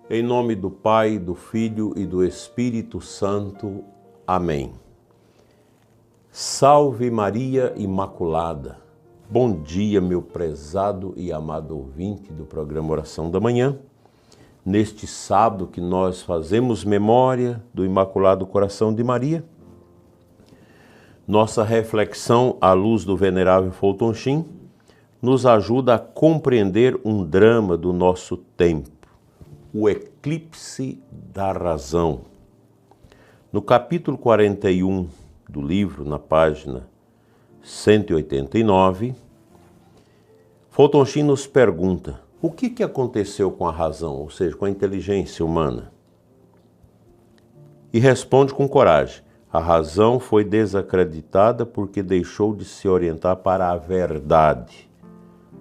Em nome do Pai, do Filho e do Espírito Santo. Amém. Salve Maria Imaculada. Bom dia, meu prezado e amado ouvinte do programa Oração da Manhã. Neste sábado que nós fazemos memória do Imaculado Coração de Maria, nossa reflexão à luz do venerável Fulton Sheen nos ajuda a compreender um drama do nosso tempo, o eclipse da razão. No capítulo 41 do livro, na página 189, Fulton Sheen nos pergunta: o que aconteceu com a razão, ou seja, com a inteligência humana? E responde com coragem: a razão foi desacreditada porque deixou de se orientar para a verdade.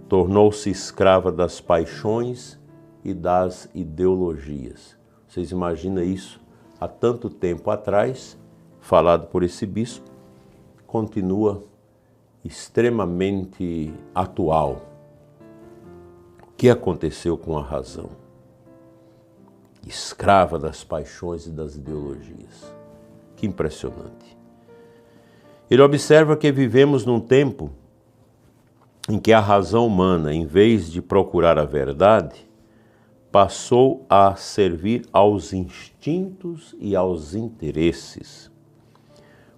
Tornou-se escrava das paixões e das ideologias. Vocês imaginam isso? Há tanto tempo atrás, falado por esse bispo, continua extremamente atual. O que aconteceu com a razão? Escrava das paixões e das ideologias. Que impressionante. Ele observa que vivemos num tempo em que a razão humana, em vez de procurar a verdade, passou a servir aos instintos e aos interesses,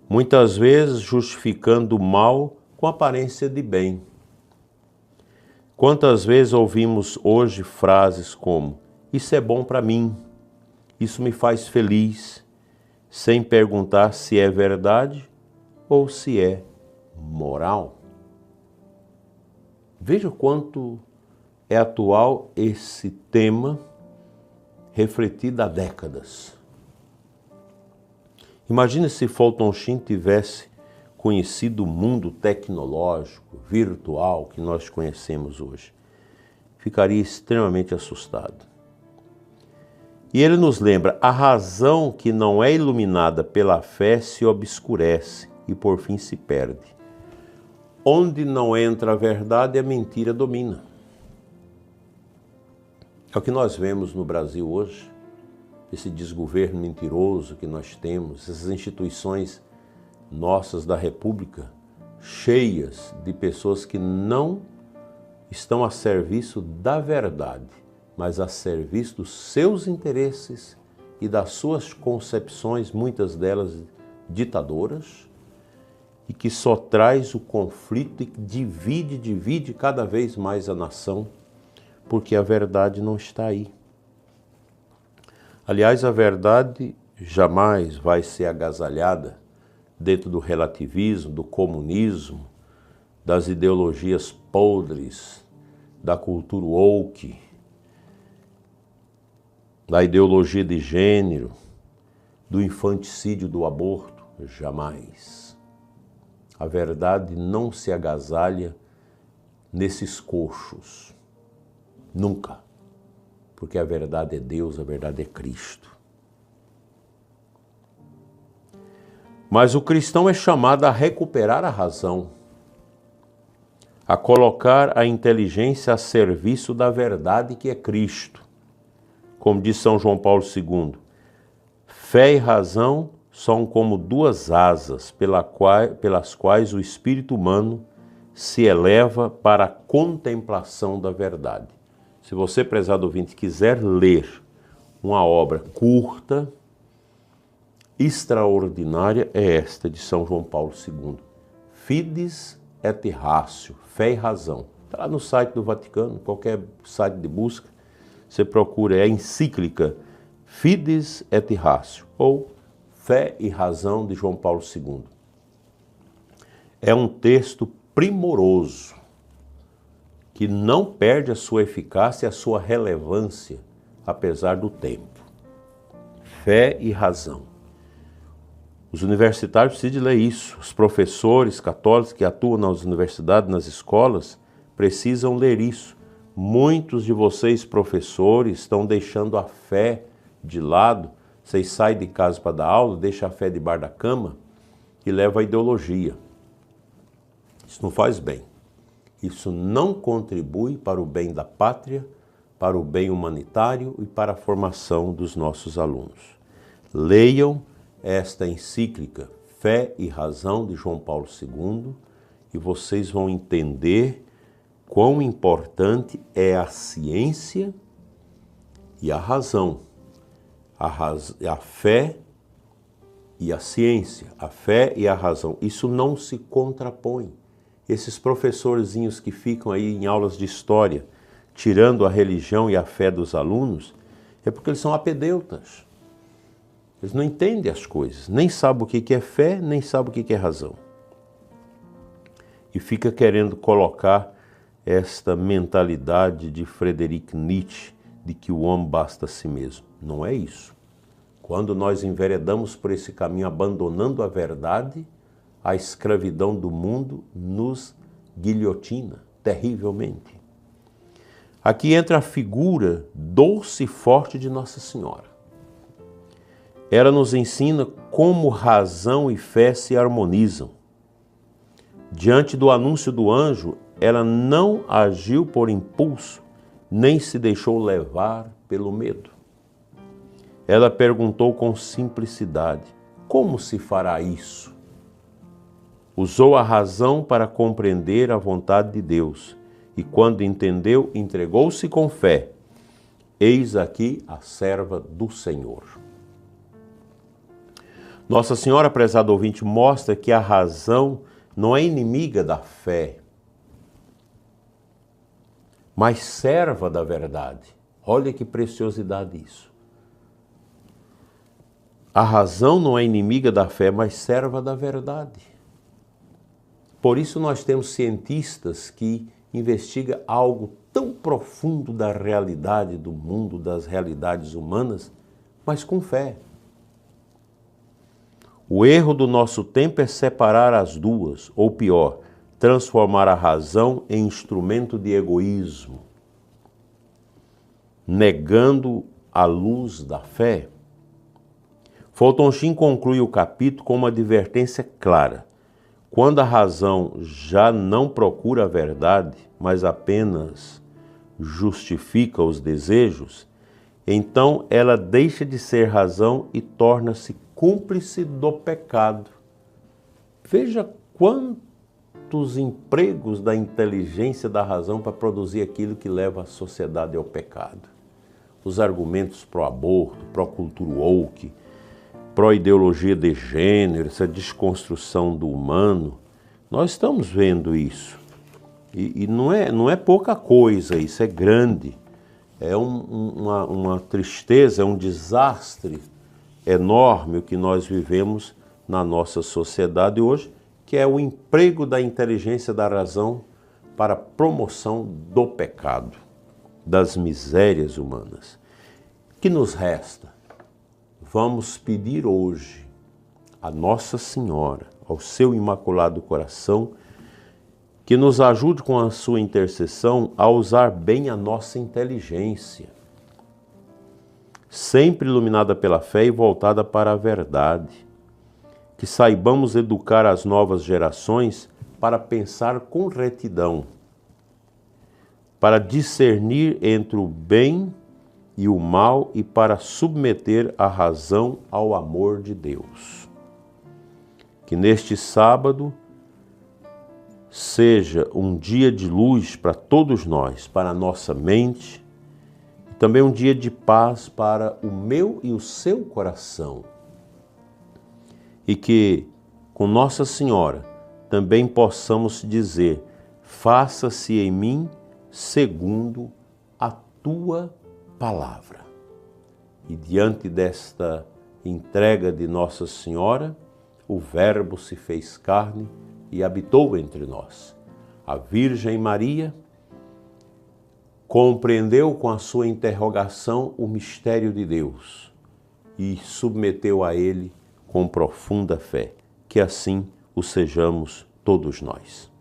muitas vezes justificando o mal com aparência de bem. Quantas vezes ouvimos hoje frases como: isso é bom para mim, isso me faz feliz, sem perguntar se é verdade ou se é moral. Veja o quanto é atual esse tema, refletido há décadas. Imagine se Fulton Sheen tivesse conhecido o mundo tecnológico, virtual, que nós conhecemos hoje. Ficaria extremamente assustado. E ele nos lembra: a razão que não é iluminada pela fé se obscurece e por fim se perde. Onde não entra a verdade, a mentira domina. É o que nós vemos no Brasil hoje, esse desgoverno mentiroso que nós temos, essas instituições nossas da República, cheias de pessoas que não estão a serviço da verdade, mas a serviço dos seus interesses e das suas concepções, muitas delas ditadoras, e que só traz o conflito e divide cada vez mais a nação, porque a verdade não está aí. Aliás, a verdade jamais vai ser agasalhada dentro do relativismo, do comunismo, das ideologias podres, da cultura woke, da ideologia de gênero, do infanticídio, do aborto. Jamais. A verdade não se agasalha nesses coxos. Nunca. Porque a verdade é Deus, a verdade é Cristo. Mas o cristão é chamado a recuperar a razão, a colocar a inteligência a serviço da verdade que é Cristo. Como diz São João Paulo II, fé e razão são como duas asas pelas quais o espírito humano se eleva para a contemplação da verdade. Se você, prezado ouvinte, quiser ler uma obra curta, extraordinária, é esta de São João Paulo II. Fides et Ratio, fé e razão. Está lá no site do Vaticano, qualquer site de busca, você procura, é a encíclica Fides et Ratio, ou Fé e Razão, de João Paulo II. É um texto primoroso, que não perde a sua eficácia e a sua relevância, apesar do tempo. Fé e razão. Os universitários precisam ler isso. Os professores católicos que atuam nas universidades, nas escolas, precisam ler isso. Muitos de vocês, professores, estão deixando a fé de lado. Vocês saem de casa para dar aula, deixam a fé debaixo da cama e levam a ideologia. Isso não faz bem. Isso não contribui para o bem da pátria, para o bem humanitário e para a formação dos nossos alunos. Leiam esta encíclica Fé e Razão de João Paulo II e vocês vão entender quão importante é a ciência e a razão. A fé e a ciência, a fé e a razão. Isso não se contrapõe. Esses professorzinhos que ficam aí em aulas de história, tirando a religião e a fé dos alunos, é porque eles são apedeutas. Eles não entendem as coisas, nem sabem o que é fé, nem sabem o que é razão. E fica querendo colocar esta mentalidade de Friedrich Nietzsche, de que o homem basta a si mesmo. Não é isso. Quando nós enveredamos por esse caminho, abandonando a verdade, a escravidão do mundo nos guilhotina terrivelmente. Aqui entra a figura doce e forte de Nossa Senhora. Ela nos ensina como razão e fé se harmonizam. Diante do anúncio do anjo, ela não agiu por impulso, nem se deixou levar pelo medo. Ela perguntou com simplicidade: como se fará isso? Usou a razão para compreender a vontade de Deus e, quando entendeu, entregou-se com fé. Eis aqui a serva do Senhor. Nossa Senhora, prezado ouvinte, mostra que a razão não é inimiga da fé, mas serva da verdade. Olha que preciosidade isso. A razão não é inimiga da fé, mas serva da verdade. Por isso nós temos cientistas que investigam algo tão profundo da realidade do mundo, das realidades humanas, mas com fé. O erro do nosso tempo é separar as duas, ou pior, transformar a razão em instrumento de egoísmo, negando a luz da fé. Fulton Sheen conclui o capítulo com uma advertência clara. Quando a razão já não procura a verdade, mas apenas justifica os desejos, então ela deixa de ser razão e torna-se cúmplice do pecado. Veja quantos empregos da inteligência da razão para produzir aquilo que leva a sociedade ao pecado. Os argumentos pró-aborto, pró-cultura woke, pró-ideologia de gênero, essa desconstrução do humano, nós estamos vendo isso. E não é pouca coisa, isso é grande. É uma tristeza, é um desastre enorme o que nós vivemos na nossa sociedade hoje, que é o emprego da inteligência da razão para a promoção do pecado, das misérias humanas. O que nos resta? Vamos pedir hoje a Nossa Senhora, ao seu Imaculado Coração, que nos ajude com a sua intercessão a usar bem a nossa inteligência, sempre iluminada pela fé e voltada para a verdade. Que saibamos educar as novas gerações para pensar com retidão, para discernir entre o bem e o mal e para submeter a razão ao amor de Deus. Que neste sábado seja um dia de luz para todos nós, para a nossa mente, e também um dia de paz para o meu e o seu coração. E que, com Nossa Senhora, também possamos dizer: faça-se em mim segundo a tua palavra. E diante desta entrega de Nossa Senhora, o Verbo se fez carne e habitou entre nós. A Virgem Maria compreendeu com a sua interrogação o mistério de Deus e submeteu a ele com profunda fé. Que assim o sejamos todos nós.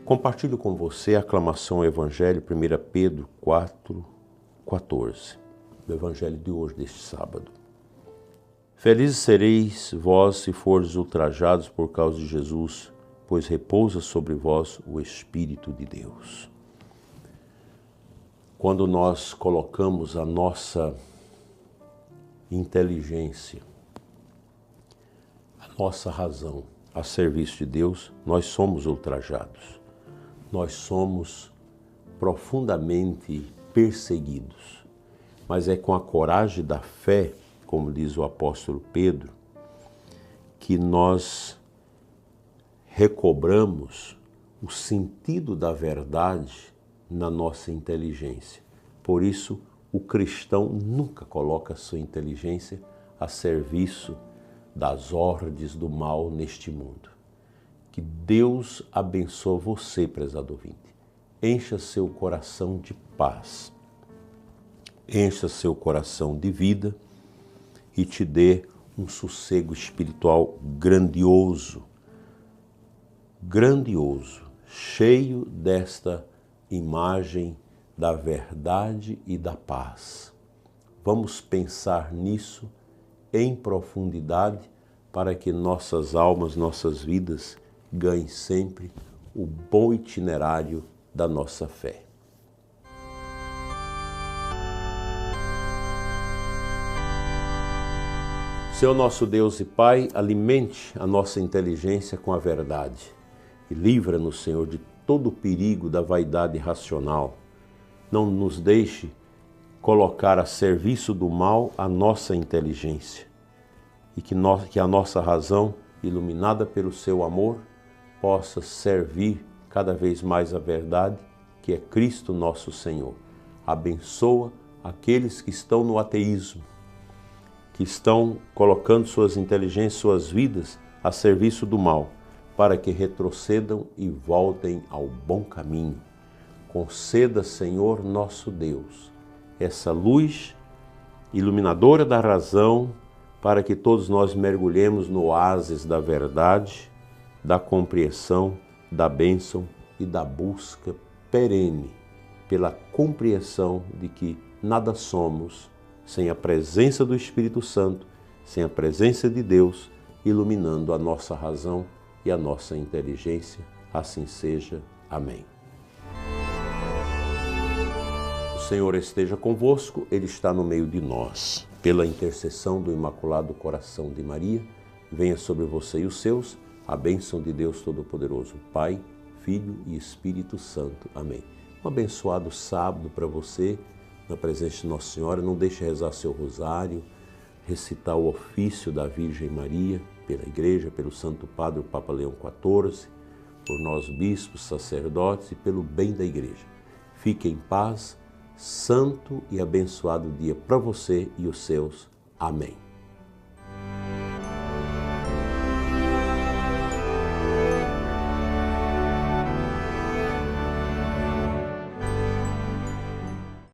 Compartilho com você a aclamação ao Evangelho, 1 Pedro 4:14, do Evangelho de hoje, deste sábado. Felizes sereis vós se fordes ultrajados por causa de Jesus, pois repousa sobre vós o Espírito de Deus. Quando nós colocamos a nossa inteligência, a nossa razão a serviço de Deus, nós somos ultrajados. Nós somos profundamente perseguidos. Mas é com a coragem da fé, como diz o apóstolo Pedro, que nós recobramos o sentido da verdade na nossa inteligência. Por isso, o cristão nunca coloca a sua inteligência a serviço das ordens do mal neste mundo. Que Deus abençoe você, prezado ouvinte. Encha seu coração de paz, encha seu coração de vida e te dê um sossego espiritual grandioso, cheio desta imagem da verdade e da paz. Vamos pensar nisso em profundidade para que nossas almas, nossas vidas ganhem sempre o bom itinerário da nossa fé. Senhor nosso Deus e Pai, alimente a nossa inteligência com a verdade e livra-nos, Senhor, de todo o perigo da vaidade racional. Não nos deixe colocar a serviço do mal a nossa inteligência e que a nossa razão, iluminada pelo seu amor, possa servir cada vez mais a verdade, que é Cristo nosso Senhor. Abençoa aqueles que estão no ateísmo, que estão colocando suas inteligências, suas vidas a serviço do mal, para que retrocedam e voltem ao bom caminho. Conceda, Senhor nosso Deus, essa luz iluminadora da razão, para que todos nós mergulhemos no oásis da verdade, da compreensão, da bênção e da busca perene pela compreensão de que nada somos sem a presença do Espírito Santo, sem a presença de Deus, iluminando a nossa razão e a nossa inteligência. Assim seja. Amém. O Senhor esteja convosco, Ele está no meio de nós. Pela intercessão do Imaculado Coração de Maria, venha sobre você e os seus a bênção de Deus Todo-Poderoso, Pai, Filho e Espírito Santo. Amém. Um abençoado sábado para você, na presença de Nossa Senhora. Não deixe de rezar seu rosário, recitar o ofício da Virgem Maria, pela Igreja, pelo Santo Padre, o Papa Leão XIV, por nós bispos, sacerdotes e pelo bem da Igreja. Fique em paz, santo e abençoado dia para você e os seus. Amém.